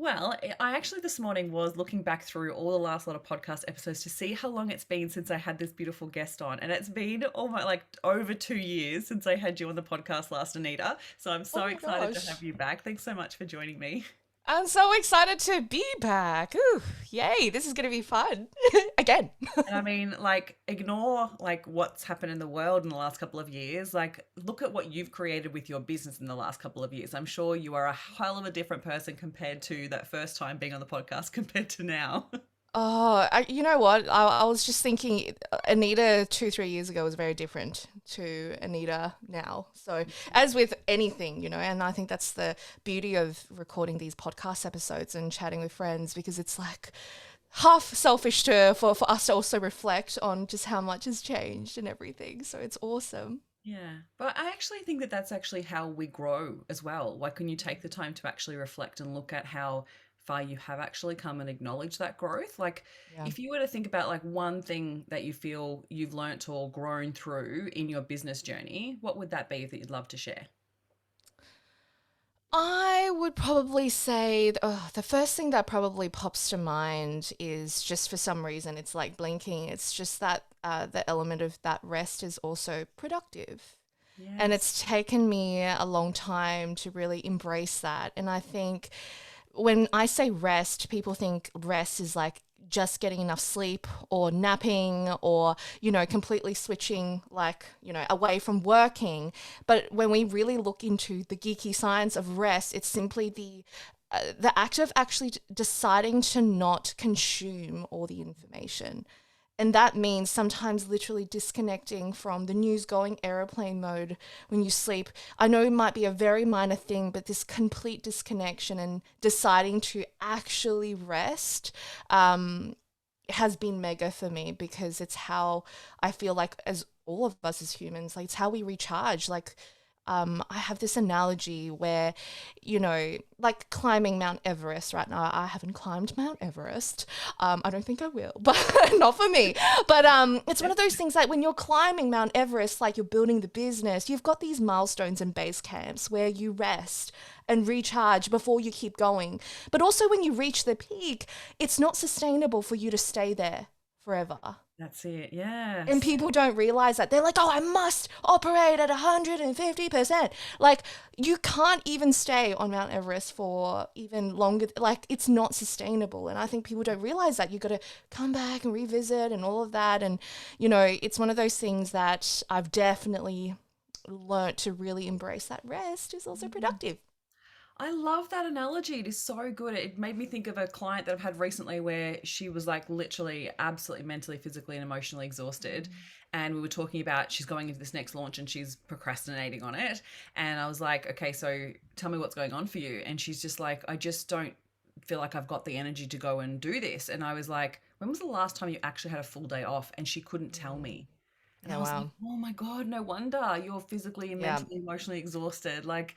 Well, I actually this morning was looking back through all the last lot of podcast episodes to see how long it's been since I had this beautiful guest on. And it's been almost like over 2 years since I had you on the podcast last, Anita. So I'm Oh so my excited to gosh. have you back. Thanks so much for joining me. I'm so excited to be back. Ooh, yay, this is going to be fun. Again. And I mean, like, ignore like what's happened in the world in the last couple of years. Like, look at what you've created with your business in the last couple of years. I'm sure you are a hell of a different person compared to that first time being on the podcast compared to now. You know what? I was just thinking Anita 2, 3 years ago was very different to Anita now. So, as with anything, and I think that's the beauty of recording these podcast episodes and chatting with friends because it's like half selfish for us to also reflect on just how much has changed and everything. So, it's awesome. Yeah, but I actually think that that's actually how we grow as well. Like when you take the time to actually reflect and look at how far you have actually come and acknowledge that growth. Like Yeah. if you were to think about like one thing that you feel you've learnt or grown through in your business journey, what would that be that you'd love to share? I would probably say the first thing that probably pops to mind is just for some reason it's like blinking. It's just that the element of that rest is also productive. And Yes. it's taken me a long time to really embrace that. And I think when I say rest, people think rest is like just getting enough sleep or napping or, completely switching away from working. But when we really look into the geeky science of rest, it's simply the act of actually deciding to not consume all the information. And that means sometimes literally disconnecting from the news, going airplane mode when you sleep. I know it might be a very minor thing, but this complete disconnection and deciding to actually rest has been mega for me because it's how I feel like, as all of us as humans, like it's how we recharge. Like, I have this analogy where, like climbing Mount Everest right now. I haven't climbed Mount Everest. I don't think I will, but not for me. But it's one of those things like when you're climbing Mount Everest, like you're building the business, you've got these milestones and base camps where you rest and recharge before you keep going. But also when you reach the peak, it's not sustainable for you to stay there forever. That's it. And Yes. people don't realize that. They're like, oh, I must operate at 150%. Like, you can't even stay on Mount Everest for even longer. Like, it's not sustainable. And I think people don't realize that. You've got to come back and revisit and all of that. And, it's one of those things that I've definitely learnt to really embrace that rest is also productive. I love that analogy. It is so good. It made me think of a client that I've had recently where she was like literally absolutely mentally, physically, and emotionally exhausted. And we were talking about she's going into this next launch and she's procrastinating on it. And I was like, okay, so tell me what's going on for you. And she's just like, I just don't feel like I've got the energy to go and do this. And I was like, when was the last time you actually had a full day off? And she couldn't tell me. And I Yeah, was like, wow. oh my God, no wonder you're physically and Yeah, mentally, emotionally exhausted. Like,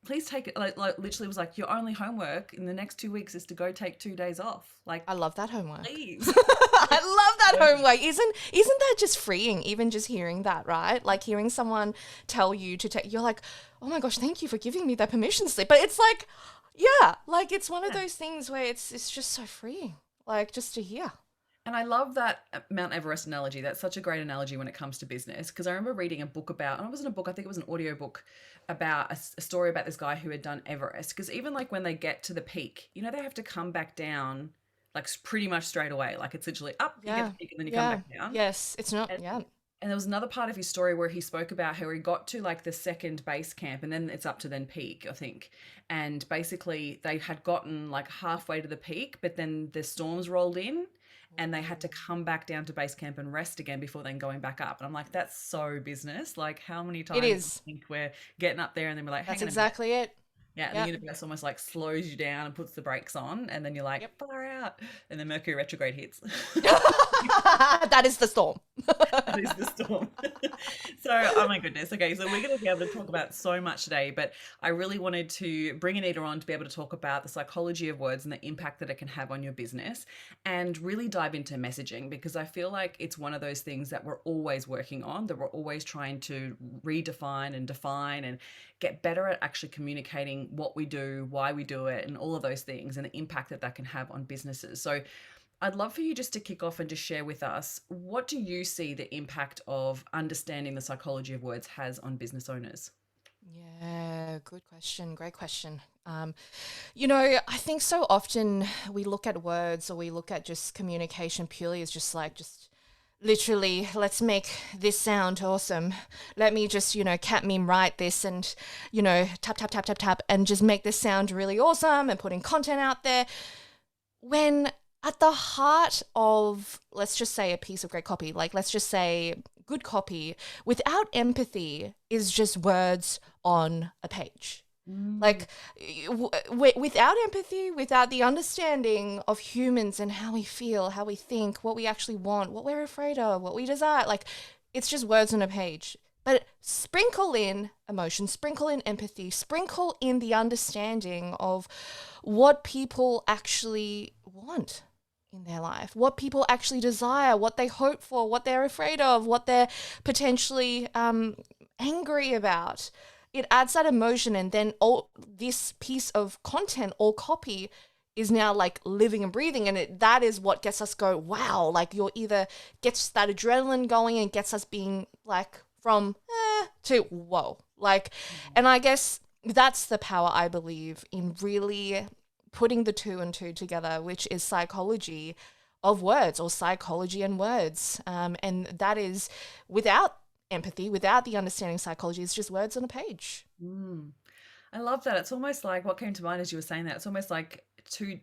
please take it. Like literally was like, your only homework in the next 2 weeks is to go take 2 days off. Like, I love that homework. please. I love that homework. Isn't that just freeing? Even just hearing that, right? Like hearing someone tell you to take. You're like, oh my gosh, thank you for giving me that permission slip. But it's like, yeah, like it's one of those things where it's just so freeing. Like just to hear. And I love that Mount Everest analogy. That's such a great analogy when it comes to business. Because I remember reading a book about, and it wasn't a book, I think it was an audio book about a story about this guy who had done Everest. Because even like when they get to the peak, they have to come back down like pretty much straight away. Like it's literally up, you get Yeah, the peak, and then you come yeah, back down. yes. It's not. And, Yeah, and there was another part of his story where he spoke about how he got to like the second base camp and then it's up to then peak, I think. And basically they had gotten like halfway to the peak, but then the storms rolled in and they had to come back down to base camp and rest again before then going back up. And I'm like, that's so business. Like how many it times do you is. think we're getting up there and then we're like, hang That's on a minute. exactly it. Yeah, and the Yeah. universe almost like slows you down and puts the brakes on, and then you're like, Yep. far out. And then Mercury retrograde hits. That is the storm. That is the storm. So, oh my goodness. Okay, so we're going to be able to talk about so much today, but I really wanted to bring Anita on to be able to talk about the psychology of words and the impact that it can have on your business and really dive into messaging because I feel like it's one of those things that we're always working on, that we're always trying to redefine and define and get better at actually communicating what we do, why we do it, and all of those things, and the impact that that can have on businesses. So I'd love for you just to kick off and just share with us, what do you see the impact of understanding the psychology of words has on business owners? Yeah, good question. Great question. You know, I think so often we look at words, or we look at just communication purely as just like, just literally, let's make this sound awesome. Let me just, cat meme write this and, tap, tap, tap, tap, tap, and just make this sound really awesome and putting content out there. When at the heart of, let's just say, a piece of great copy, like let's just say good copy without empathy is just words on a page. Like without empathy, without the understanding of humans and how we feel, how we think, what we actually want, what we're afraid of, what we desire, like it's just words on a page. But sprinkle in emotion, sprinkle in empathy, sprinkle in the understanding of what people actually want in their life, what people actually desire, what they hope for, what they're afraid of, what they're potentially angry about. It adds that emotion, and then all this piece of content or copy is now like living and breathing, and that is what gets us go, wow, like you're either gets that adrenaline going and gets us being like from to whoa, like, and I guess that's the power, I believe, in really putting the two and two together, which is psychology of words, or psychology and words, and that is without empathy, without the understanding psychology, it's just words on a page. I love that. It's almost like, what came to mind as you were saying that, it's almost like 2D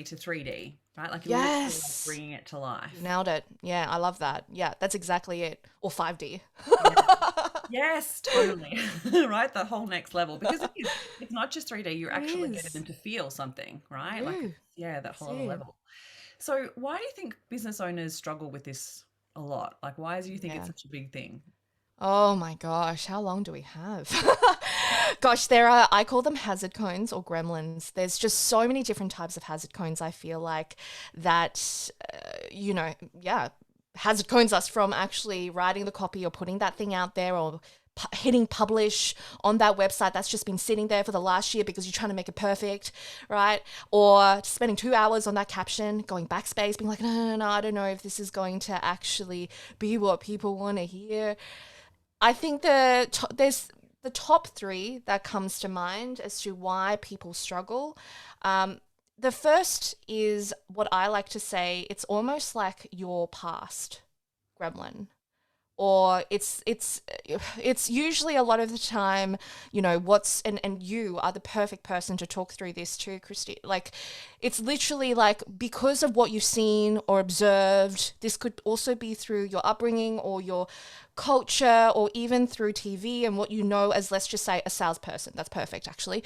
to 3D, right? Like you're literally like bringing it to life. You nailed it. Yeah, I love that. Yeah, that's exactly it. Or 5D. Yes, totally. Right? The whole next level. Because it's not just 3D, you're actually getting them to feel something, right? Like, yeah, that whole other level. So why do you think business owners struggle with this a lot? Like, why do you think it's such a big thing? Oh my gosh, how long do we have? Gosh, I call them hazard cones or gremlins. There's just so many different types of hazard cones, I feel like, that, hazard cones us from actually writing the copy or putting that thing out there, or hitting publish on that website that's just been sitting there for the last year because you're trying to make it perfect, right? Or spending 2 hours on that caption, going backspace, being like, no, I don't know if this is going to actually be what people want to hear. I think there's the top three that comes to mind as to why people struggle. The first is what I like to say, it's almost like your past gremlin. Or it's usually a lot of the time, and you are the perfect person to talk through this too, Christy. Like, it's literally like, because of what you've seen or observed, this could also be through your upbringing or your culture, or even through TV and what you know as, let's just say, a salesperson. That's perfect, actually.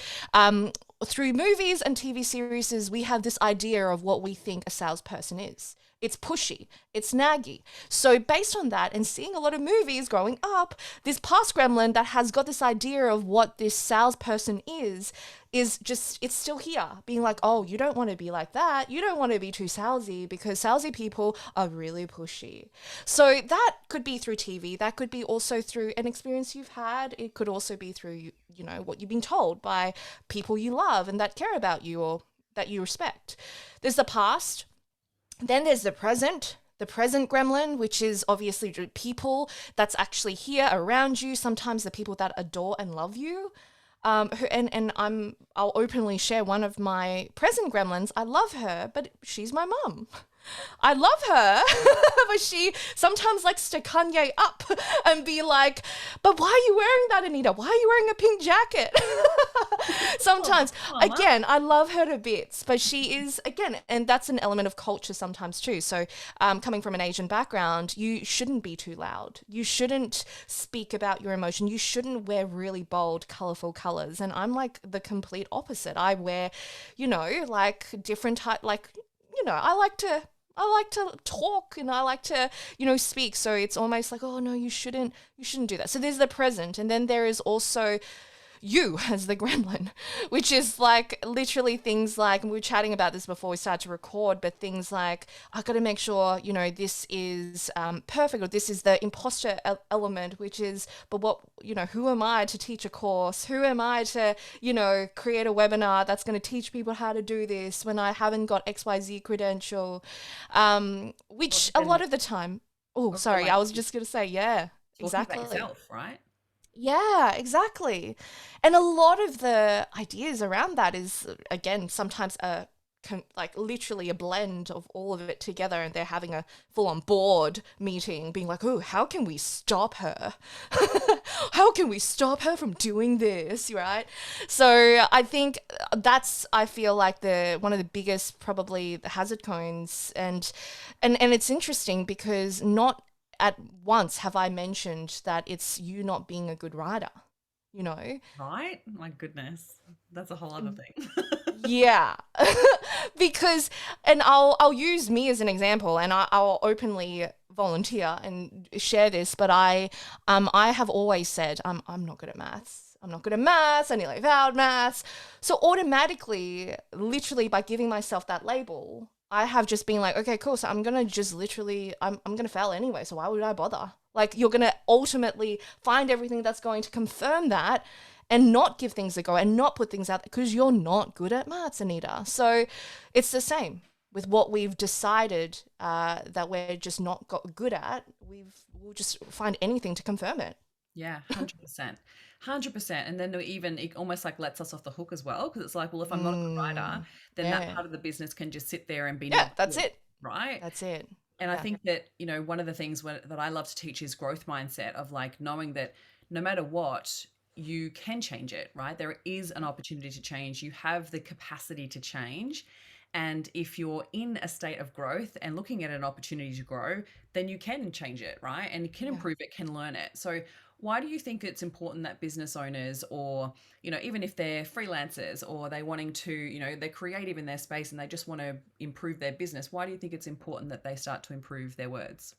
Through movies and TV series, we have this idea of what we think a salesperson is. It's pushy, it's naggy. So based on that, and seeing a lot of movies growing up, this past gremlin that has got this idea of what this salesperson is just, it's still here, being like, oh, you don't want to be like that. You don't want to be too salesy, because salesy people are really pushy. So that could be through TV. That could be also through an experience you've had. It could also be through, what you've been told by people you love and that care about you or that you respect. There's the past. Then there's the present gremlin, which is obviously people that's actually here around you. Sometimes the people that adore and love you. I'll openly share one of my present gremlins. I love her, but she's my mum. I love her, but she sometimes likes to Kanye up and be like, but why are you wearing that, Anita? Why are you wearing a pink jacket? Sometimes, again, I love her to bits, but she is, again, and that's an element of culture sometimes too. So coming from an Asian background, you shouldn't be too loud. You shouldn't speak about your emotion. You shouldn't wear really bold, colorful colors. And I'm like the complete opposite. I wear, like different type, like, I like to talk and I like to, speak. So it's almost like, oh no, you shouldn't do that. So there's the present. And then there is also, you as the gremlin, which is like literally things like, and we were chatting about this before we started to record, but things like, I got to make sure, you know, this is perfect, or this is the imposter element, which is, but what, you know, who am I to teach a course? Who am I to, you know, create a webinar that's going to teach people how to do this when I haven't got XYZ credential? Which a lot of the time, oh, sorry, like, I was just going to say, yeah, exactly. About yourself, right? Yeah, exactly. And a lot of the ideas around that is, again, sometimes like literally a blend of all of it together, and they're having a full-on board meeting being like, oh, how can we stop her? How can we stop her from doing this, right? So I think I feel like one of the biggest, probably, the hazard cones. And it's interesting because not at once have I mentioned that it's you not being a good writer, you know? Right? My goodness. That's a whole other thing. Yeah. Because, and I'll use me as an example, and I'll openly volunteer and share this, but I have always said I'm not good at maths. I'm not good at maths. I nearly failed maths. So automatically, literally by giving myself that label, I have just been like, okay, cool. So I'm going to just literally, I'm going to fail anyway. So why would I bother? Like, you're going to ultimately find everything that's going to confirm that and not give things a go and not put things out there because you're not good at maths, Anita. So it's the same with what we've decided that we're just not good at. We'll just find anything to confirm it. Yeah, 100%. 100%. And then it almost like lets us off the hook as well. Because it's like, well, if I'm not a good writer, then that part of the business can just sit there and be not that's good, it. right? That's it. And I think that, you know, one of the things that I love to teach is growth mindset of like knowing that no matter what, you can change it, right? There is an opportunity to change. You have the capacity to change. And if you're in a state of growth and looking at an opportunity to grow, then you can change it, right? And you can improve it, can learn it. So why do you think it's important that business owners, or, you know, even if they're freelancers or they're wanting to, you know, they're creative in their space and they just want to improve their business, why do you think it's important that they start to improve their words?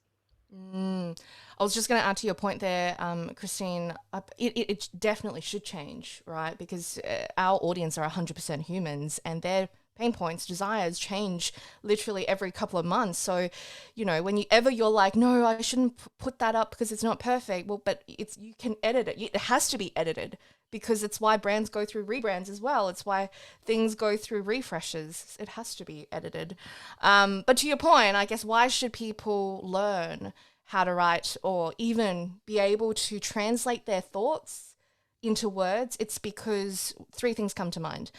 I was just going to add to your point there, Christine. It definitely should change, right? Because our audience are 100% humans, and their pain points, desires change literally every couple of months. So, you know, whenever you're like, no, I shouldn't put that up because it's not perfect. Well, but you can edit it. It has to be edited because it's why brands go through rebrands as well. It's why things go through refreshes. It has to be edited. But to your point, I guess, why should people learn how to write or even be able to translate their thoughts into words? It's because three things come to mind.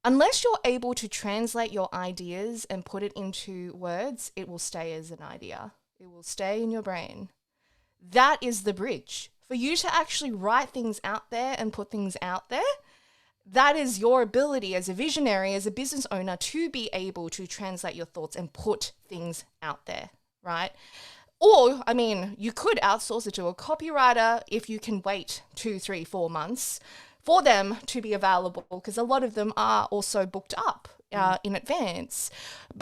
Unless you're able to translate your ideas and put it into words, it will stay as an idea. It will stay in your brain. That is the bridge. For you to actually write things out there and put things out there, that is your ability as a visionary, as a business owner, to be able to translate your thoughts and put things out there, right? Or, I mean, you could outsource it to a copywriter if you can wait 2, 3, 4 months for them to be available, because a lot of them are also booked up in advance.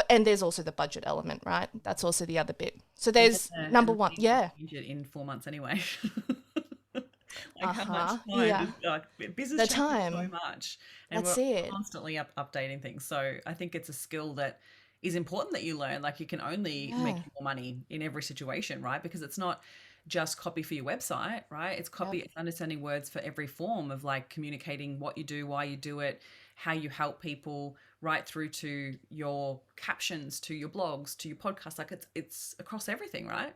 And there's also the budget element, right? That's also the other bit. So there's number one, Change it in 4 months anyway. Like how much time business the changes time so much, and that's we're it. constantly updating things. So I think it's a skill that is important that you learn. Like, you can only make more money in every situation, right? Because it's not just copy for your website, right? It's copy, it's understanding words for every form of like communicating what you do, why you do it, how you help people, right through to your captions, to your blogs, to your podcast. Like it's across everything, right?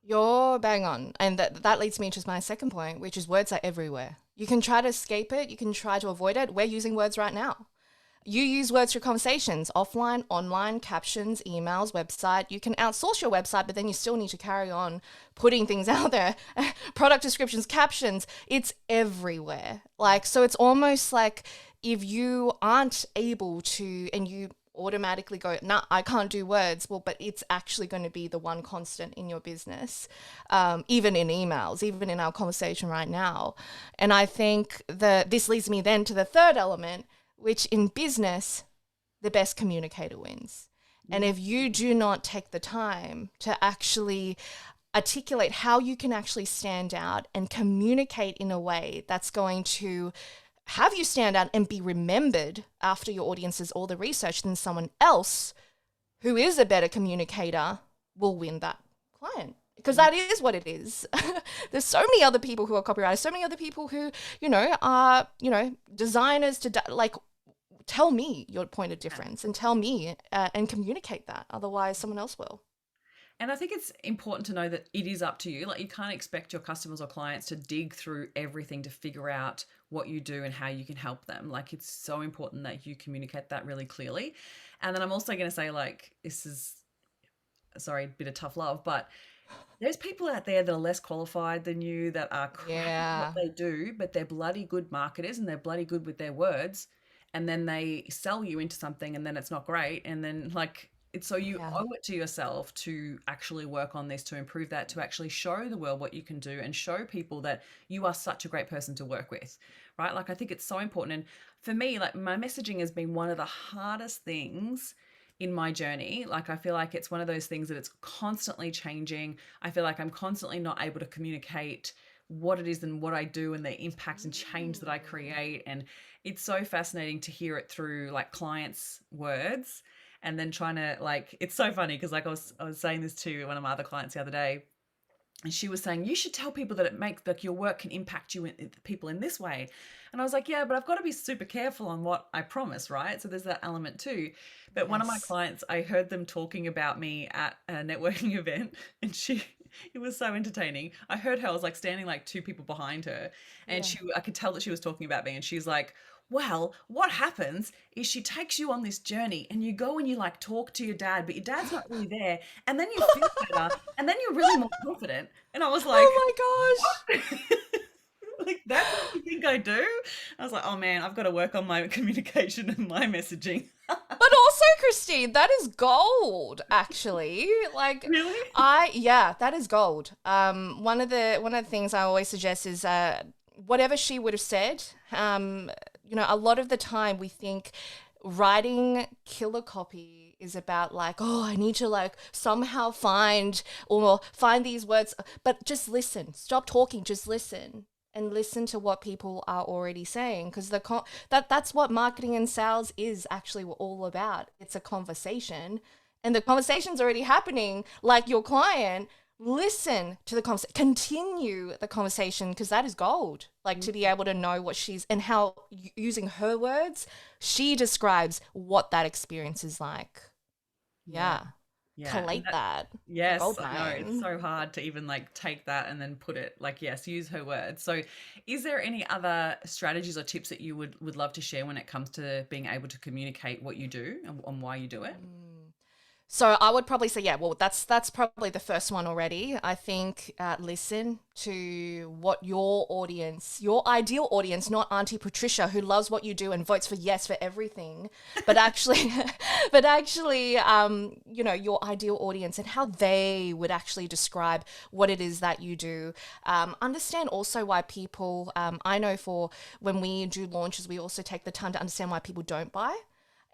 You're bang on. And that leads me to my second point, which is words are everywhere. You can try to escape it. You can try to avoid it. We're using words right now. You use words for conversations, offline, online, captions, emails, website. You can outsource your website, but then you still need to carry on putting things out there. Product descriptions, captions, it's everywhere. Like, so it's almost like if you aren't able to, and you automatically go, nah, I can't do words. Well, but it's actually going to be the one constant in your business, even in emails, even in our conversation right now. And I think this leads me then to the third element, which in business, the best communicator wins. And if you do not take the time to actually articulate how you can actually stand out and communicate in a way that's going to have you stand out and be remembered after your audience does all the research, then someone else who is a better communicator will win that client. Because that is what it is. There's so many other people who are copywriters, so many other people who, are, designers like, tell me your point of difference and tell me and communicate that. Otherwise, someone else will. And I think it's important to know that it is up to you. Like, you can't expect your customers or clients to dig through everything to figure out what you do and how you can help them. Like, it's so important that you communicate that really clearly. And then I'm also going to say, like, this is, sorry, a bit of tough love, but there's people out there that are less qualified than you, that are crap at what they do, but they're bloody good marketers and they're bloody good with their words. And then they sell you into something and then it's not great. And then, like, it's so you owe it to yourself to actually work on this, to improve that, to actually show the world what you can do and show people that you are such a great person to work with, right? Like, I think it's so important. And for me, like, my messaging has been one of the hardest things in my journey. Like, I feel like it's one of those things that it's constantly changing. I feel like I'm constantly not able to communicate what it is and what I do and the impact and change that I create. And it's so fascinating to hear it through, like, clients' words. And then trying to, like, it's so funny because, like, I was saying this to one of my other clients the other day, and she was saying, you should tell people that it makes, like, your work can impact people in this way. And I was like, yeah, but I've got to be super careful on what I promise, right? So there's that element too. But one of my clients, I heard them talking about me at a networking event, and it was so entertaining. I heard her, I was like standing like two people behind her, and I could tell that she was talking about me, and she's like, well, what happens is she takes you on this journey and you go and you, like, talk to your dad, but your dad's not really there. And then you feel better and then you're really more confident. And I was like, oh my gosh. Like, that's what you think I do? I was like, oh man, I've got to work on my communication and my messaging. But also, Christine, that is gold, actually. Like, really? that is gold. One of the things I always suggest is whatever she would have said, a lot of the time we think writing killer copy is about, like, oh, I need to, like, somehow find these words. But just listen. Stop talking. Just listen. And listen to what people are already saying, because that's what marketing and sales is actually all about. It's a conversation, and the conversation's already happening. Like, your client, listen to the conversation, continue the conversation, because that is gold. Like, to be able to know what she's, and how, using her words, she describes what that experience is like. Yeah. Collate that. Yes, I know, it's so hard to even, like, take that and then put it, like, yes, use her words. So is there any other strategies or tips that you would love to share when it comes to being able to communicate what you do and why you do it? So I would probably say, that's probably the first one already. I think listen to what your audience, your ideal audience, not Auntie Patricia who loves what you do and votes for yes for everything, but actually, your ideal audience and how they would actually describe what it is that you do. Understand also why people, I know for when we do launches, we also take the time to understand why people don't buy,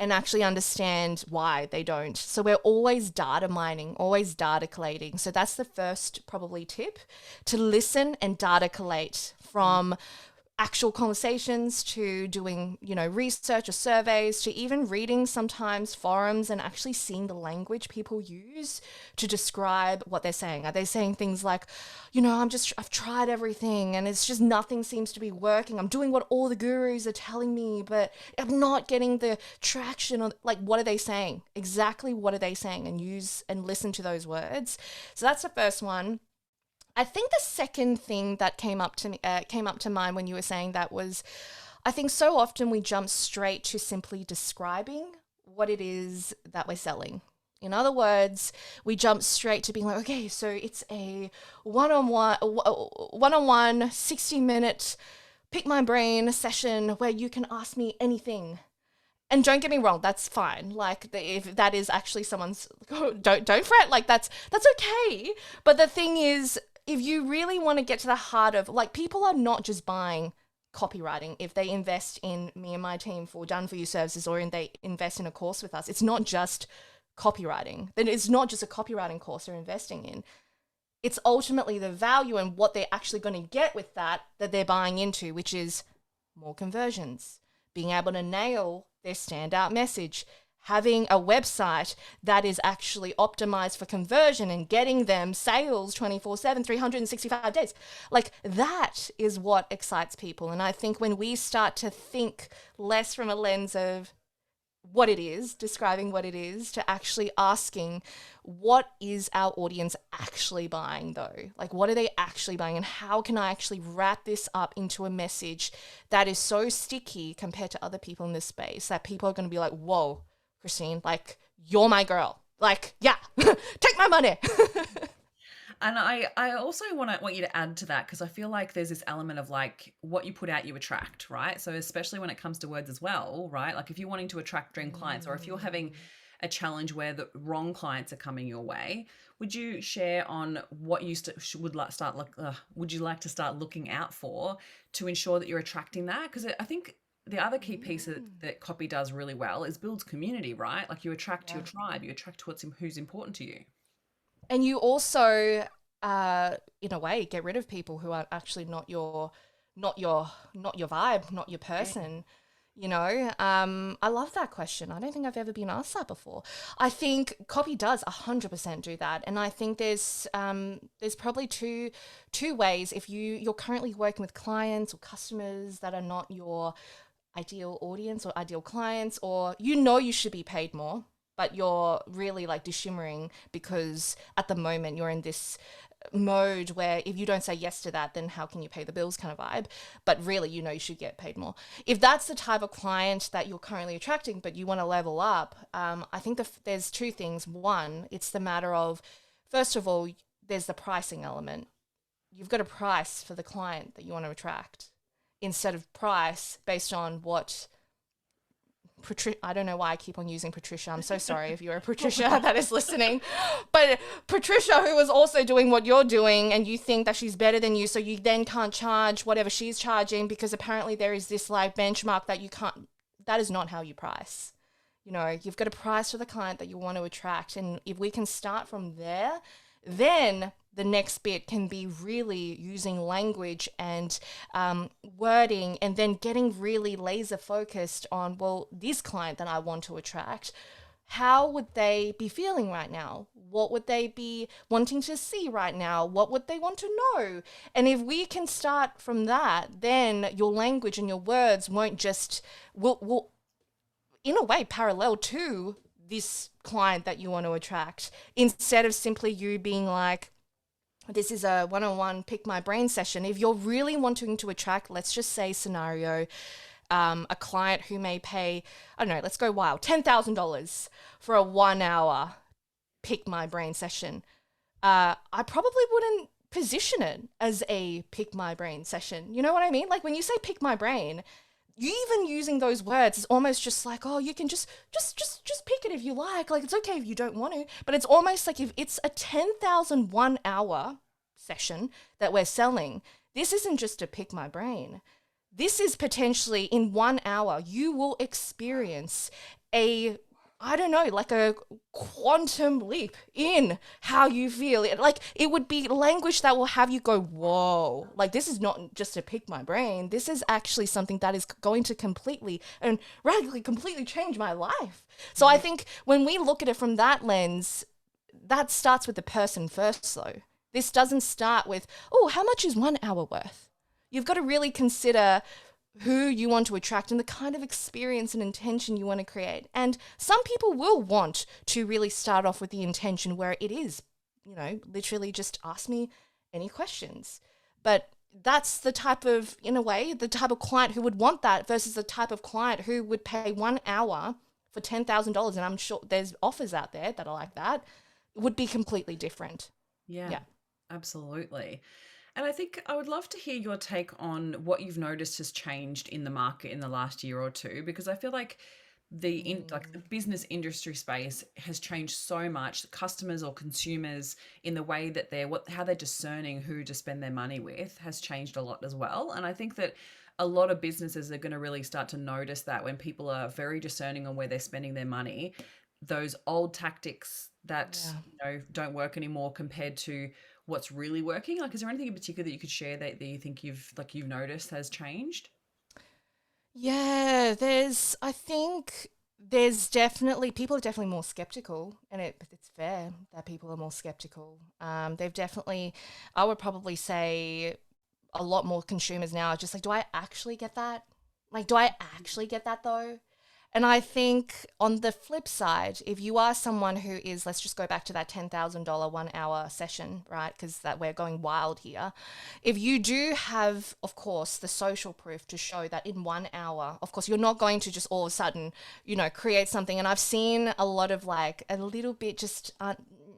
and actually understand why they don't. So we're always data mining, always data collating. So that's the first probably tip, to listen and data collate, from actual conversations to doing, research or surveys, to even reading sometimes forums and actually seeing the language people use to describe what they're saying. Are they saying things like, I've tried everything and it's just nothing seems to be working. I'm doing what all the gurus are telling me, but I'm not getting the traction. Or, like, what are they saying? Exactly what are they saying? And use and listen to those words. So that's the first one. I think the second thing that came up to mind when you were saying that was, I think so often we jump straight to simply describing what it is that we're selling. In other words, we jump straight to being like, okay, so it's a one-on-one 60-minute pick my brain session where you can ask me anything. And don't get me wrong, that's fine. Like, if that is actually someone's, don't fret. Like, that's okay. But the thing is, if you really want to get to the heart of, like, people are not just buying copywriting if they invest in me and my team for done for you services, or they invest in a course with us. It's not just copywriting. Then it's not just a copywriting course they're investing in. It's ultimately the value and what they're actually going to get with that they're buying into, which is more conversions. Being able to nail their standout message, having a website that is actually optimized for conversion and getting them sales 24/7, 365 days. Like that is what excites people. And I think when we start to think less from a lens of what it is, describing what it is, to actually asking what is our audience actually buying though? Like what are they actually buying, and how can I actually wrap this up into a message that is so sticky compared to other people in this space that people are going to be like, whoa, Christine, like you're my girl. Like, yeah, take my money. And I also want you to add to that, because I feel like there's this element of like what you put out, you attract, right? So especially when it comes to words as well, right? Like if you're wanting to attract dream clients, or if you're having a challenge where the wrong clients are coming your way, would you share on what you would you like to start looking out for to ensure that you're attracting that? Because I think the other key piece that copy does really well is builds community, right? Like you attract your Yeah. tribe, you attract who's important to you. And you also, in a way, get rid of people who are actually not your vibe, not your person. You know, I love that question. I don't think I've ever been asked that before. I think copy does 100% do that, and I think there's probably two ways. If you're currently working with clients or customers that are not your ideal audience or ideal clients, or you should be paid more, but you're really like disshimmering because at the moment you're in this mode where if you don't say yes to that, then how can you pay the bills kind of vibe. But really, you should get paid more. If that's the type of client that you're currently attracting, but you want to level up, I think there's two things. One, it's the matter of, first of all, there's the pricing element. You've got to price for the client that you want to attract instead of price based on what I don't know why I keep on using Patricia. I'm so sorry if you're a Patricia that is listening. But Patricia, who is also doing what you're doing, and you think that she's better than you, so you then can't charge whatever she's charging because apparently there is this like benchmark that you can't, that is not how you price. You've got to price for the client that you want to attract. And if we can start from there, then the next bit can be really using language and wording, and then getting really laser focused on, well, this client that I want to attract, how would they be feeling right now? What would they be wanting to see right now? What would they want to know? And if we can start from that, then your language and your words won't just, will in a way parallel to this client that you want to attract, instead of simply you being like, this is a one-on-one pick my brain session. If you're really wanting to attract, let's just say scenario, a client who may pay, I don't know, let's go wild, $10,000 for a 1 hour pick my brain session. I probably wouldn't position it as a pick my brain session. You know what I mean? Like when you say pick my brain, you even using those words is almost just like, oh, you can just pick it if you like it's okay if you don't want to. But it's almost like if it's a 10,000 1 hour session that we're selling, this isn't just to pick my brain. This is potentially in 1 hour, you will experience I don't know, like a quantum leap in how you feel. It would be language that will have you go, whoa, like this is not just to pick my brain. This is actually something that is going to completely and radically completely change my life. So I think when we look at it from that lens, that starts with the person first though. This doesn't start with, oh, how much is 1 hour worth? You've got to really consider who you want to attract and the kind of experience and intention you want to create. And some people will want to really start off with the intention where it is, literally just ask me any questions. But that's the type of, in a way, the type of client who would want that versus the type of client who would pay 1 hour for $10,000. And I'm sure there's offers out there that are like that. It would be completely different. Yeah, absolutely. And I think I would love to hear your take on what you've noticed has changed in the market in the last year or two, because I feel like the business industry space has changed so much. Customers or consumers in the way that how they're discerning who to spend their money with has changed a lot as well. And I think that a lot of businesses are going to really start to notice that when people are very discerning on where they're spending their money, those old tactics that don't work anymore compared to what's really working. Like, is there anything in particular that you could share that you think you've noticed has changed? Yeah, I think there's definitely, people are definitely more skeptical, and it's fair that people are more skeptical. They've definitely, I would probably say a lot more consumers now are just like, do I actually get that? Like, do I actually get that though? And I think on the flip side, if you are someone who is, let's just go back to that $10,000 1 hour session, right? Because that we're going wild here. If you do have, of course, the social proof to show that in 1 hour, of course, you're not going to just all of a sudden, create something. And I've seen a lot of like a little bit just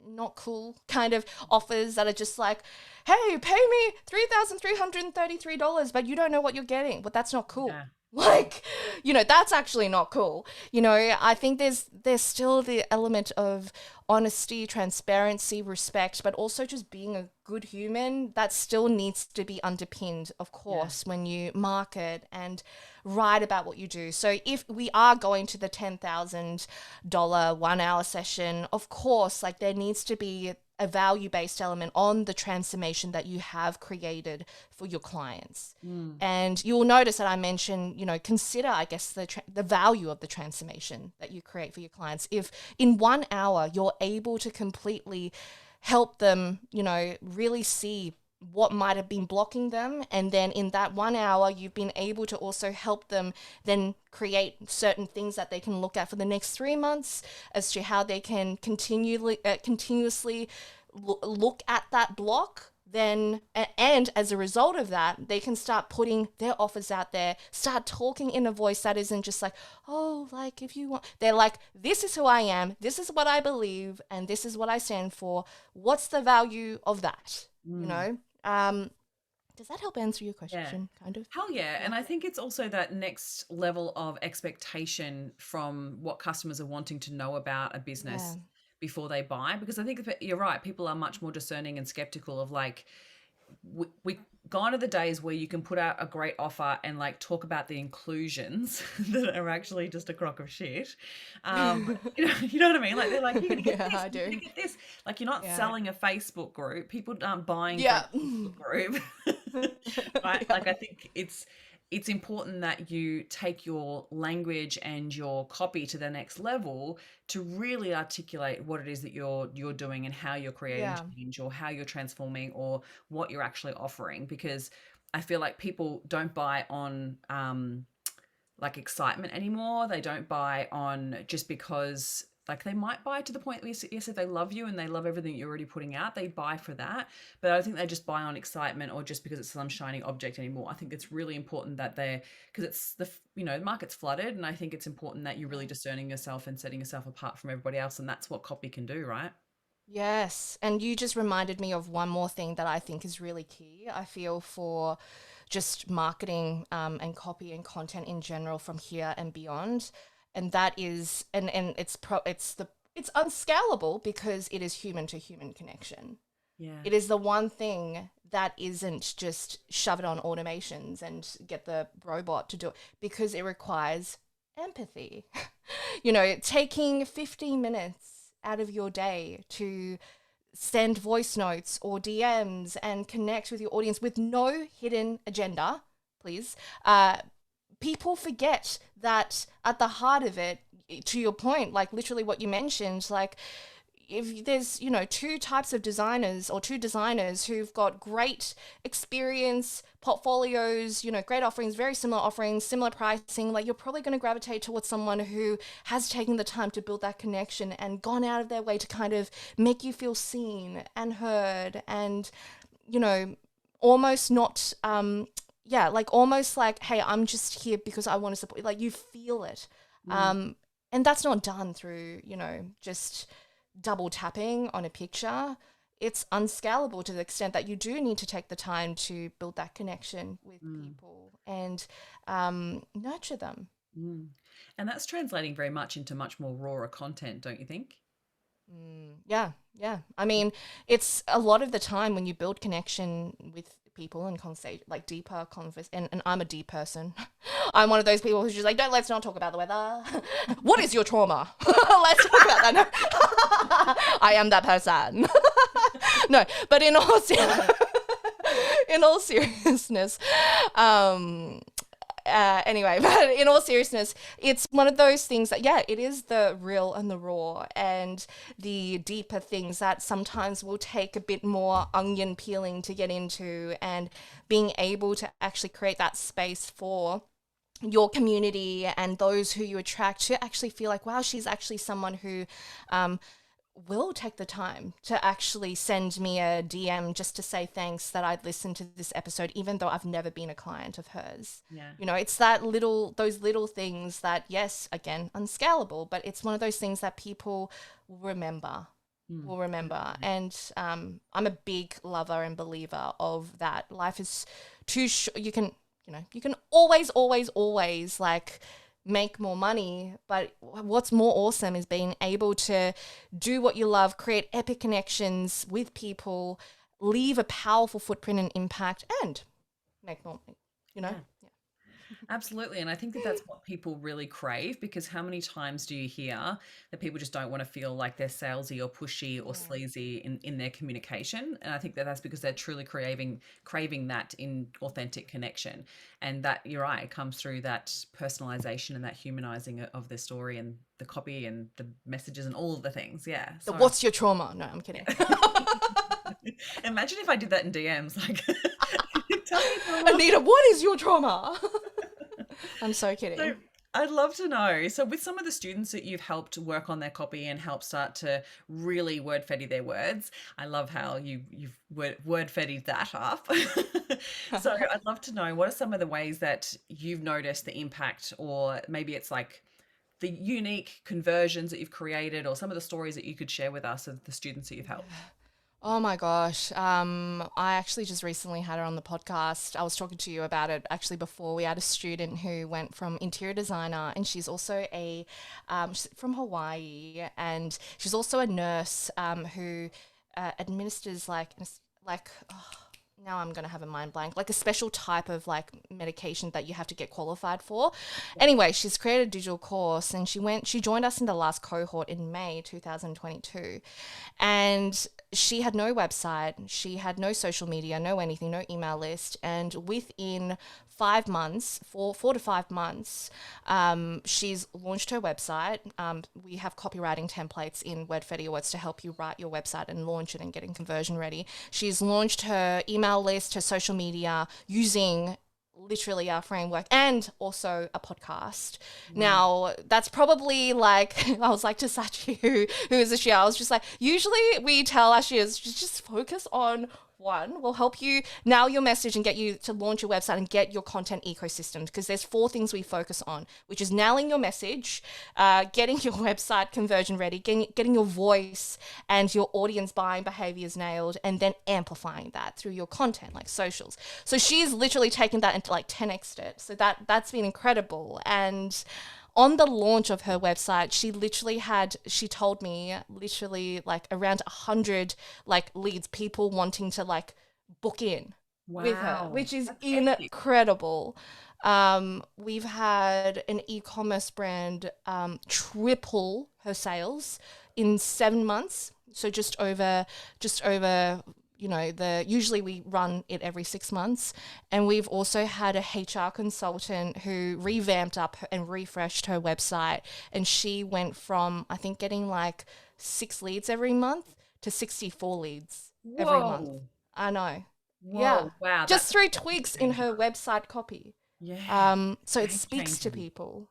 not cool kind of offers that are just like, hey, pay me $3,333, but you don't know what you're getting. But that's not cool. Yeah. Like, that's actually not cool. I think there's still the element of honesty, transparency, respect, but also just being a good human that still needs to be underpinned, of course, when you market and write about what you do. So if we are going to the $10,000 1 hour session, of course, like there needs to be a value-based element on the transformation that you have created for your clients. And you will notice that I mentioned, consider, I guess, the value of the transformation that you create for your clients. If in 1 hour you're able to completely help them, really see what might have been blocking them, and then in that 1 hour you've been able to also help them then create certain things that they can look at for the next 3 months as to how they can continuously look at that block, then, and as a result of that, they can start putting their offers out there, start talking in a voice that isn't just like, oh, like if you want, they're like, this is who I am, this is what I believe, and this is what I stand for. What's the value of that? Does that help answer your question? Kind of. Hell yeah. And I think it's also that next level of expectation from what customers are wanting to know about a business before they buy. Because I think you're right, people are much more discerning and skeptical of like, we gone are the days where you can put out a great offer and like talk about the inclusions that are actually just a crock of shit. You know what I mean? Like they're like, you're gonna get this, I you're do. gonna get this. Like you're not selling a Facebook group. People aren't buying from Yeah. a Facebook group. Right? Like I think it's important that you take your language and your copy to the next level to really articulate what it is that you're doing and how you're creating change or how you're transforming or what you're actually offering, because I feel like people don't buy on like excitement anymore. They don't buy on just because, like, they might buy to the point where, yes, if they love you and they love everything you're already putting out, they buy for that. But I don't think they just buy on excitement or just because it's some shiny object anymore. I think it's really important that because it's the market's flooded, and I think it's important that you're really discerning yourself and setting yourself apart from everybody else, and that's what copy can do, right? Yes. And you just reminded me of one more thing that I think is really key. I feel for just marketing and copy and content in general from here and beyond. And that is, and it's unscalable because it is human to human connection. Yeah. It is the one thing that isn't just shove it on automations and get the robot to do it, because it requires empathy. Taking 15 minutes out of your day to send voice notes or DMs and connect with your audience with no hidden agenda, please. People forget that at the heart of it, to your point, like literally what you mentioned, like if there's, two types of designers or two designers who've got great experience, portfolios, great offerings, very similar offerings, similar pricing, like you're probably going to gravitate towards someone who has taken the time to build that connection and gone out of their way to kind of make you feel seen and heard and, almost not, almost like, hey, I'm just here because I want to support, like you feel it. And that's not done through, just double tapping on a picture. It's unscalable to the extent that you do need to take the time to build that connection with people and nurture them. And that's translating very much into much more rawer content, don't you think? Yeah. I mean, it's a lot of the time when you build connection with people and conversation, like deeper converse, and I'm a deep person. I'm one of those people who's just like, let's not talk about the weather. What is your trauma? Let's talk about that. No. I am that person. No, but in all seriousness, Anyway, but in all seriousness, it's one of those things that, yeah, it is the real and the raw and the deeper things that sometimes will take a bit more onion peeling to get into, and being able to actually create that space for your community and those who you attract to actually feel like, wow, she's actually someone who will take the time to actually send me a DM just to say thanks that I'd listened to this episode, even though I've never been a client of hers. Yeah. You know, it's those little things that, yes, again, unscalable, but it's one of those things that people will remember. And I'm a big lover and believer of that. Life is too short. You can always like make more money, but what's more awesome is being able to do what you love, create epic connections with people, leave a powerful footprint and impact, and make more money, you know? Yeah. Absolutely. And I think that that's what people really crave, because how many times do you hear that people just don't want to feel like they're salesy or pushy or sleazy in their communication? And I think that that's because they're truly craving that in authentic connection. And that, you're right, it comes through that personalization and that humanizing of the story and the copy and the messages and all of the things. Yeah. So what's your trauma? No, I'm kidding. Imagine if I did that in DMs, like, tell me, Anita, what is your trauma? I'm so kidding. So I'd love to know. So with some of the students that you've helped work on their copy and help start to really wordfetti their words, I love how you've wordfettied that up. So I'd love to know, what are some of the ways that you've noticed the impact, or maybe it's like the unique conversions that you've created, or some of the stories that you could share with us of the students that you've helped? Oh my gosh. I actually just recently had her on the podcast. I was talking to you about it actually before. We had a student who went from interior designer, and she's also she's from Hawaii, and she's also a nurse who administers now I'm going to have a mind blank, like a special type of like medication that you have to get qualified for. Anyway, she's created a digital course, and she joined us in the last cohort in May 2022. And she had no website, she had no social media, no anything, no email list. And within 4 to 5 months, she's launched her website. We have copywriting templates in Wordfetti Awards to help you write your website and launch it and getting conversion ready. She's launched her email list, her social media, using literally our framework, and also a podcast. Now, that's probably like, I was like to Sachi, who is a she, I was just like, usually we tell our shears, just focus on one. Will help you nail your message and get you to launch your website and get your content ecosystem, because there's 4 things we focus on, which is nailing your message, getting your website conversion ready, getting your voice and your audience buying behaviors nailed, and then amplifying that through your content like socials. So she's literally taken that into like 10x'd it. So that's been incredible. And on the launch of her website, she told me literally like around 100 like leads, people wanting to like book in with her, which is incredible. We've had an e-commerce brand triple her sales in 7 months. So just over usually we run it every 6 months. And we've also had a HR consultant who revamped up and refreshed her website. And she went from, I think, getting like 6 leads every month to 64 leads every month. I know. Whoa, yeah. Wow. Just through tweaks in her website copy. Yeah. So it speaks to people.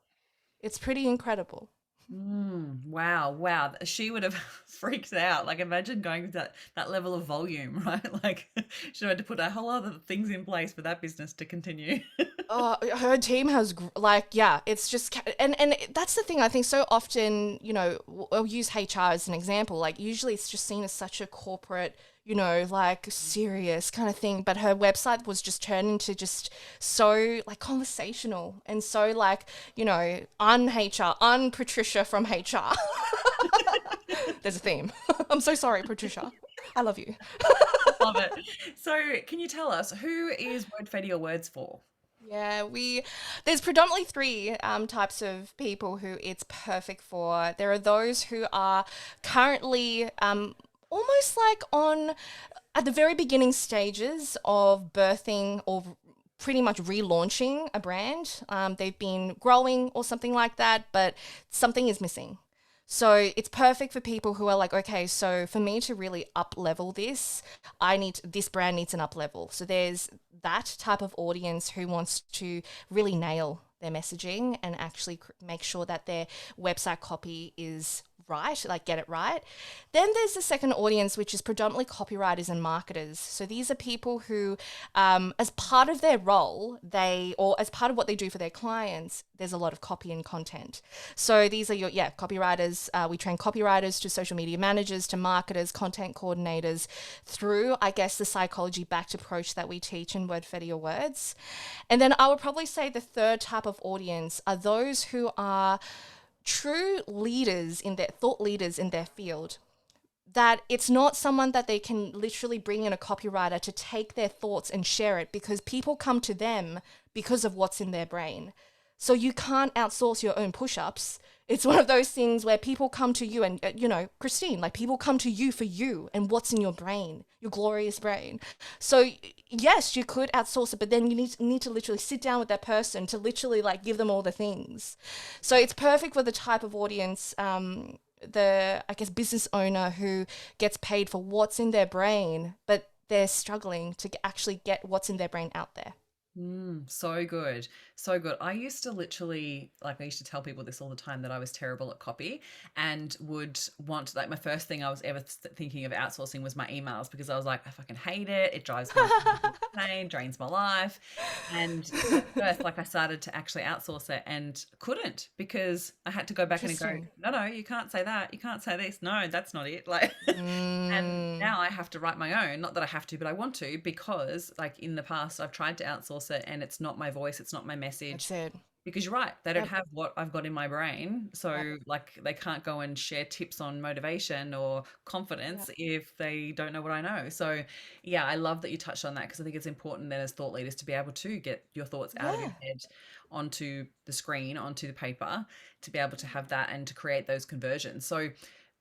It's pretty incredible. Wow. She would have freaked out. Like, imagine going to that level of volume, right? Like, she had to put a whole other things in place for that business to continue. Her team has it's just, and that's the thing. I think so often, I'll use HR as an example. Like, usually it's just seen as such a corporate, like serious kind of thing. But her website was just turned into just so like conversational and so like, un-Patricia from HR. There's a theme. I'm so sorry, Patricia. I love you. Love it. So can you tell us, who is Wordfetti or Words for? Yeah, there's predominantly 3 types of people who it's perfect for. There are those who are currently almost like at the very beginning stages of birthing or pretty much relaunching a brand. They've been growing or something like that, but something is missing. So it's perfect for people who are like, okay, so for me to really up level this, this brand needs an up level. So there's that type of audience who wants to really nail their messaging and actually make sure that their website copy is right, like get it right. Then there's the second audience, which is predominantly copywriters and marketers. So these are people who, as part of their role, or as part of what they do for their clients, there's a lot of copy and content. So these are copywriters. We train copywriters to social media managers, to marketers, content coordinators through, I guess, the psychology-backed approach that we teach in Wordfetti or Words. And then I would probably say the third type of audience are those who are true thought leaders in their field, that it's not someone that they can literally bring in a copywriter to take their thoughts and share it, because people come to them because of what's in their brain. So you can't outsource your own push-ups. It's one of those things where people come to you and, Christine, like people come to you for you and what's in your brain, your glorious brain. So yes, you could outsource it, but then you need to literally sit down with that person to literally like give them all the things. So it's perfect for the type of audience, business owner who gets paid for what's in their brain, but they're struggling to actually get what's in their brain out there. So good. So good. I used to tell people this all the time, that I was terrible at copy and would want, like, my first thing I was ever thinking of outsourcing was my emails, because I was like, I fucking hate it. It drives me insane, drains my life. And at first, like, I started to actually outsource it and couldn't, because I had to go back and go, no, you can't say that. You can't say this. No, that's not it. Like, and now I have to write my own. Not that I have to, but I want to, because like in the past I've tried to outsource it and it's not my voice, it's not my message. Because you're right, they don't have what I've got in my brain. So like they can't go and share tips on motivation or confidence if they don't know what I know. So yeah, I love that you touched on that, because I think it's important then as thought leaders to be able to get your thoughts out of your head onto the screen, onto the paper, to be able to have that and to create those conversions. So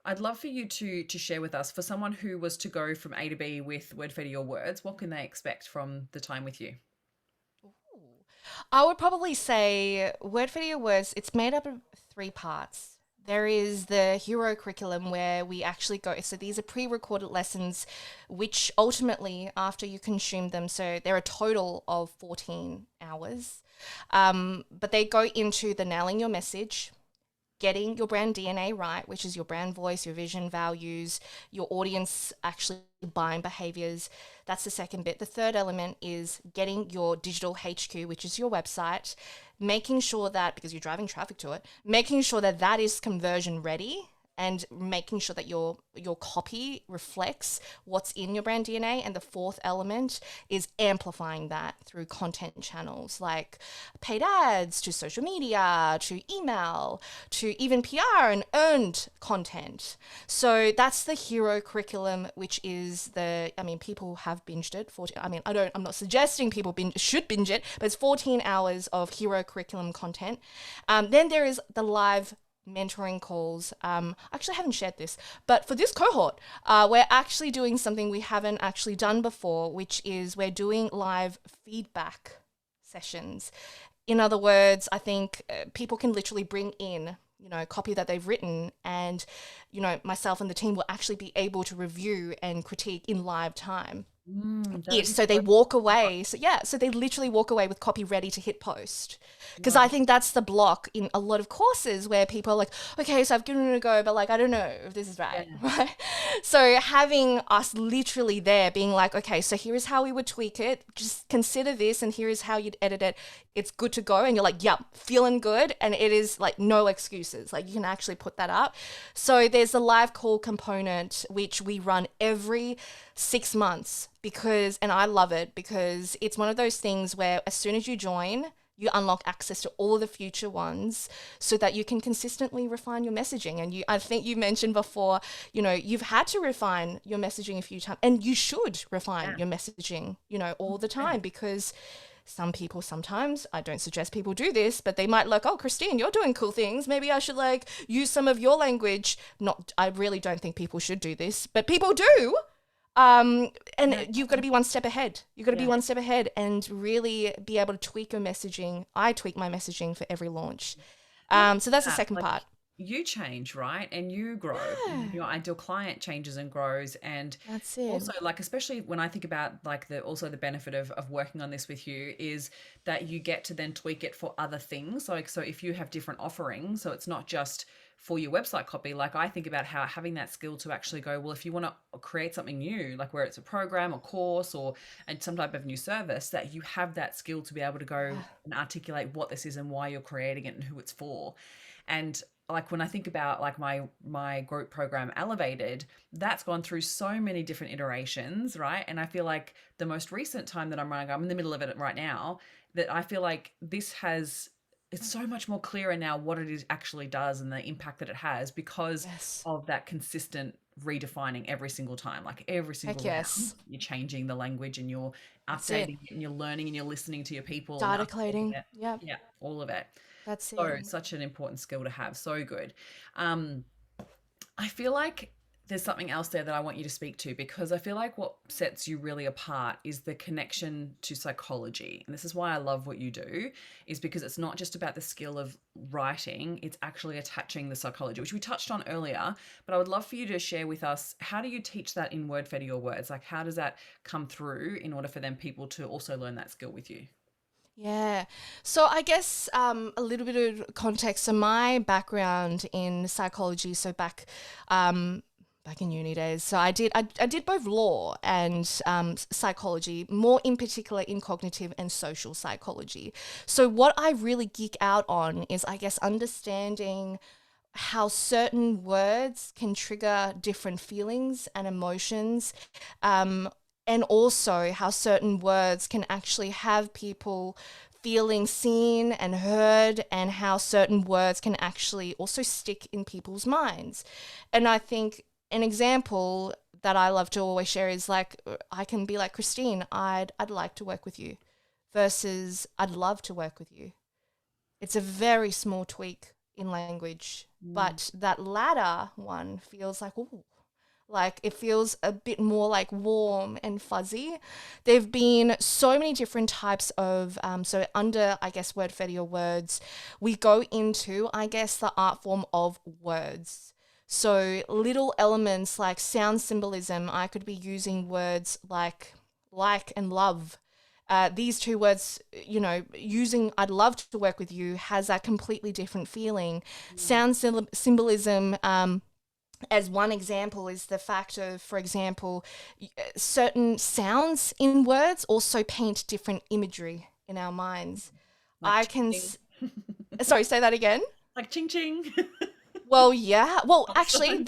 I'd love for you to share with us, for someone who was to go from A to B with Wordfetti or Words, what can they expect from the time with you? I would probably say Wordfetti or Words, it's made up of 3 parts. There is the hero curriculum, where we actually go, so these are pre-recorded lessons, which ultimately, after you consume them, so they're a total of 14 hours, but they go into the nailing your message, getting your brand DNA right, which is your brand voice, your vision, values, your audience actually buying behaviors. That's the second bit. The third element is getting your digital HQ, which is your website, making sure that, because you're driving traffic to it, making sure that that is conversion ready, and making sure that your copy reflects what's in your brand DNA. And the fourth element is amplifying that through content channels like paid ads, to social media, to email, to even PR and earned content. So that's the hero curriculum, which is people have binged it. I'm not suggesting people should binge it, but it's 14 hours of hero curriculum content. Then there is the live mentoring calls. Actually, I haven't shared this, but for this cohort, we're actually doing something we haven't actually done before, which is we're doing live feedback sessions. In other words, I think people can literally bring in, copy that they've written, and, myself and the team will actually be able to review and critique in live time. So they walk away. So they literally walk away with copy ready to hit post. Because I think that's the block in a lot of courses, where people are like, okay, so I've given it a go, but like, I don't know if this is right. Right? So having us literally there being like, okay, so here is how we would tweak it. Just consider this, and here is how you'd edit it. It's good to go. And you're like, yep, feeling good. And it is like no excuses. Like you can actually put that up. So there's the live call component, which we run every 6 months, and I love it, because it's one of those things where as soon as you join, you unlock access to all the future ones, so that you can consistently refine your messaging. And I think you mentioned before, you've had to refine your messaging a few times, and you should refine your messaging, all the time, because some people sometimes, I don't suggest people do this, but they might like, oh, Christine, you're doing cool things. Maybe I should use some of your language. I really don't think people should do this, but people do. And Yeah. you've got to be one step ahead. You've got to be Yeah. one step ahead and really be able to tweak your messaging. I tweak my messaging for every launch. Not So that's the that, second like part. you change, right? And you grow. Yeah, Your ideal client changes and grows. And that's it. also, like, especially when I think about like the also the benefit of working on this with you is that you get to then tweak it for other things. Like, so if you have different offerings, so it's not just for your website copy, like I think about how having that skill to actually go, well, if you want to create something new, like where it's a program or course or and some type of new service, that you have that skill to be able to go Yeah. and articulate what this is and why you're creating it and who it's for. And like when I think about like my group program Elevated, that's gone through so many different iterations, right? And I feel like the most recent time that I'm running, I'm in the middle of it right now, that I feel like this has it's so much more clearer now what it is actually does and the impact that it has because Yes. of that consistent redefining every single time. Like every single Heck round, yes. you're changing the language and you're That's it. updating it and you're learning and you're listening to your people and updating Articulating. it. Yep. Yeah, all of it. That's it. So such an important skill to have. So good. Um, I feel like there's something else there that I want you to speak to because I feel like what sets you really apart is the connection to psychology. And this is why I love what you do, is because it's not just about the skill of writing, it's actually attaching the psychology, which we touched on earlier. But I would love for you to share with us how do you teach that in Wordfetti or words? Like, how does that come through in order for them people to also learn that skill with you? Yeah. So I guess a little bit of context. So my background in psychology, so back in uni days, so I did both law and psychology, more in particular in cognitive and social psychology. So what I really geek out on is, I guess, understanding how certain words can trigger different feelings and emotions, um, and also how certain words can actually have people feeling seen and heard, and how certain words can actually also stick in people's minds. And I think an example that I love to always share is like, I can be like, Christine, I'd like to work with you, versus I'd love to work with you. It's a very small tweak in language, Mm. but that latter one feels like, ooh, like it feels a bit more like warm and fuzzy. There've been so many different types of, so under, I guess, Wordfetti or words, we go into, I guess, the art form of words. So little elements like sound symbolism, I could be using words like and love. These two words, using I'd love to work with you has that completely different feeling. Mm. Sound symbolism, as one example, is the fact of, for example, certain sounds in words also paint different imagery in our minds. Like I ching can, ching. sorry, say that again. Like ching ching. Well, yeah. Well, actually, Awesome.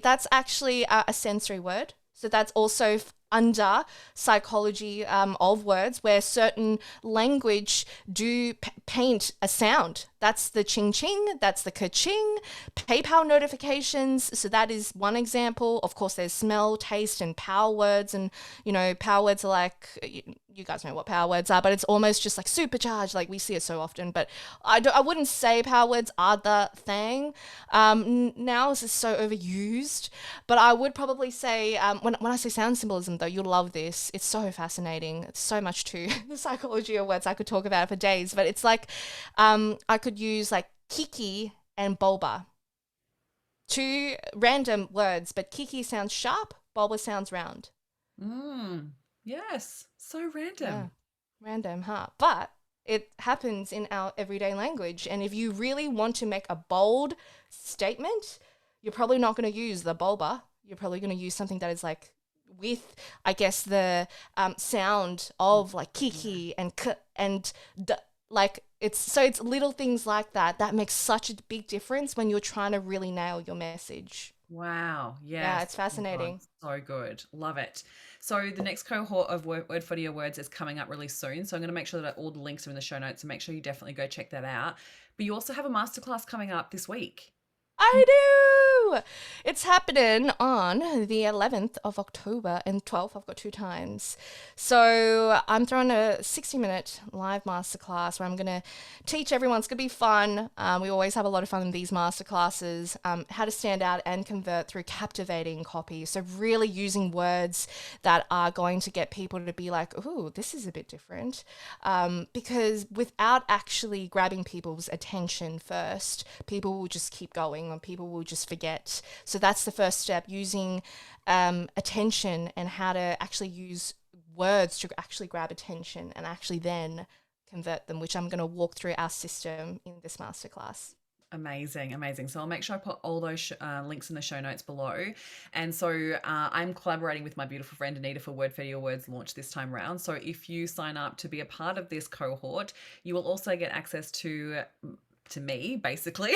that's actually a sensory word. So that's also under psychology of words, where certain language do paint a sound. That's the ching ching. That's the ka-ching. PayPal notifications. So that is one example. Of course, there's smell, taste, and power words. And power words are like, you guys know what power words are, but it's almost just like supercharged. Like we see it so often, but I wouldn't say power words are the thing. Now this is so overused, but I would probably say, when I say sound symbolism, though, you'll love this. It's so fascinating. It's so much to the psychology of words. I could talk about it for days, but it's like, I could use like kiki and bulba, two random words, but kiki sounds sharp, bulba sounds round. Mm. Yes. So Yeah, random. random, huh? But it happens in our everyday language. And if you really want to make a bold statement, you're probably not going to use the bulba. You're probably going to use something that is like with, I guess, the sound of like Yeah. kiki and k and d. Like it's little things like that that makes such a big difference when you're trying to really nail your message. Wow. Yeah, Yes. it's Oh my God. fascinating. So good. Love it. So the next cohort of Word for Your Words is coming up really soon. So I'm going to make sure that all the links are in the show notes and make sure you definitely go check that out. But you also have a masterclass coming up this week. I do. It's happening on the 11th of October and 12th. I've got 2 times. So I'm throwing a 60-minute live masterclass where I'm going to teach everyone. It's going to be fun. We always have a lot of fun in these masterclasses. How to stand out and convert through captivating copy. So really using words that are going to get people to be like, ooh, this is a bit different. Because without actually grabbing people's attention first, people will just keep going and people will just forget. So that's the first step, using attention and how to actually use words to actually grab attention and actually then convert them, which I'm going to walk through our system in this masterclass. Amazing, amazing. So I'll make sure I put all those links in the show notes below. And so I'm collaborating with my beautiful friend Anita for Wordfetti Awards launch this time round. So if you sign up to be a part of this cohort, you will also get access to me, basically.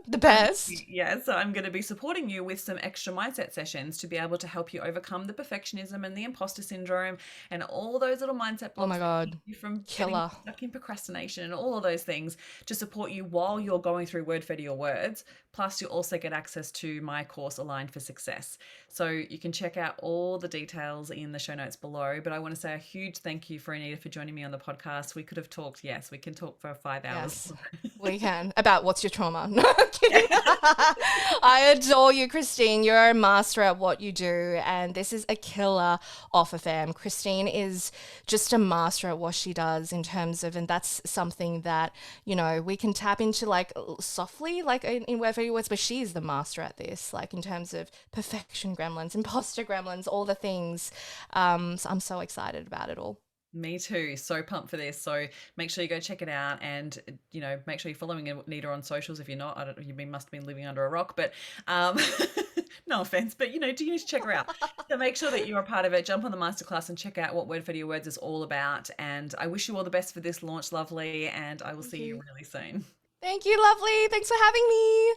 The best. Yeah, so I'm going to be supporting you with some extra mindset sessions to be able to help you overcome the perfectionism and the imposter syndrome and all those little mindset blocks Oh my that God. keep you from getting Killer. stuck in procrastination and all of those things to support you while you're going through Wordfetti or Words. Plus, you also get access to my course, Aligned for Success. So you can check out all the details in the show notes below. But I want to say a huge thank you for Anita for joining me on the podcast. We could have talked, yes, we can talk for 5 hours. Yes, we can. About what's your trauma. No, I'm kidding. I adore you, Christine. You're a master at what you do, and this is a killer offer, fam. Christine is just a master at what she does in terms of, and that's something that, you know, we can tap into like softly, like in whatever words, but she is the master at this, like in terms of perfection gremlins, imposter gremlins, all the things. So I'm so excited about it all. Me too. So pumped for this. So make sure you go check it out, and make sure you're following Anita on socials. If you're not, I don't. Must have been living under a rock. But no offense, but you need to check her out. So make sure that you're a part of it. Jump on the masterclass and check out what Wordfetti Words is all about. And I wish you all the best for this launch, lovely. And I will see you really soon. Thank you, lovely. Thanks for having me.